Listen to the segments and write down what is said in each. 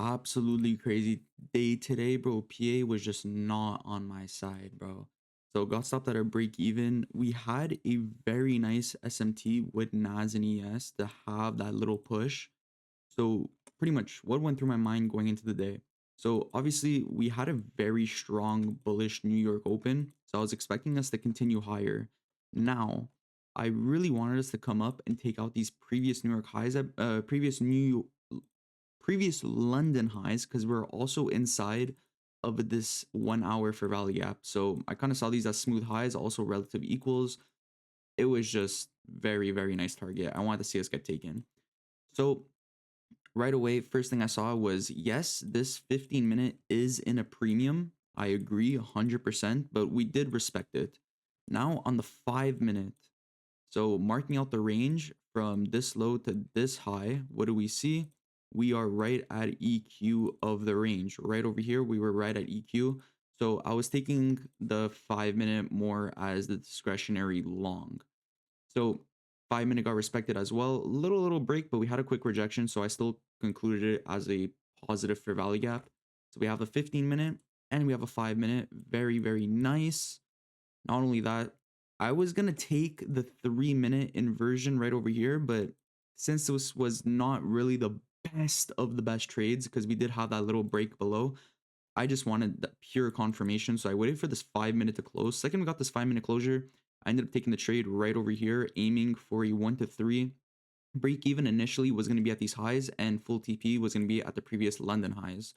absolutely crazy day today, bro. PA was just not on my side, bro. So got stopped at our break even. We had a very nice SMT with Nas and ES to have that little push. So pretty much what went through my mind going into the day. So obviously we had a very strong bullish New York Open. So I was expecting us to continue higher. Now, I really wanted us to come up and take out these previous New York highs, previous London highs, because we're also inside of this 1 hour for Valley Gap. So I kind of saw these as smooth highs, also relative equals. It was just very, very nice target. I wanted to see us get taken. So right away, first thing I saw was yes, this 15-minute is in a premium. I agree 100%, but we did respect it. Now on the 5-minute, so marking out the range from this low to this high, what do we see? We are right at EQ of the range. Right over here, we were right at EQ. So I was taking the 5-minute more as the discretionary long. So 5-minute got respected as well. Little break, but we had a quick rejection, so I still concluded it as a positive for Valley Gap. So we have a 15-minute and we have a 5-minute. Very, very nice. Not only that, I was gonna take the 3-minute inversion right over here, but since this was not really the best of the best trades, because we did have that little break below, I just wanted that pure confirmation. So I waited for this 5-minute to close. Second, we got this 5-minute closure. I ended up taking the trade right over here, aiming for a 1 to 3. Break even initially was going to be at these highs, and full TP was going to be at the previous London highs.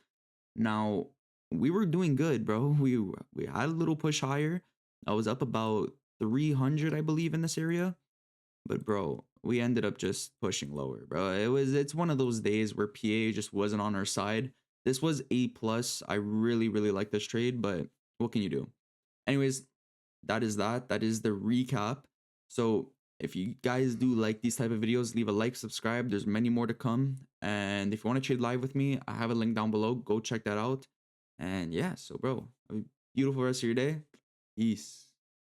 Now, we were doing good, bro. We had a little push higher. I was up about 300, I believe, in this area. But bro, we ended up just pushing lower, bro. It's one of those days where PA just wasn't on our side. This was A plus. I really, really like this trade, but what can you do? Anyways, that is that. That is the recap. So if you guys do like these type of videos, leave a like, subscribe. There's many more to come. And if you want to trade live with me, I have a link down below. Go check that out. And yeah, so bro, have a beautiful rest of your day. Peace.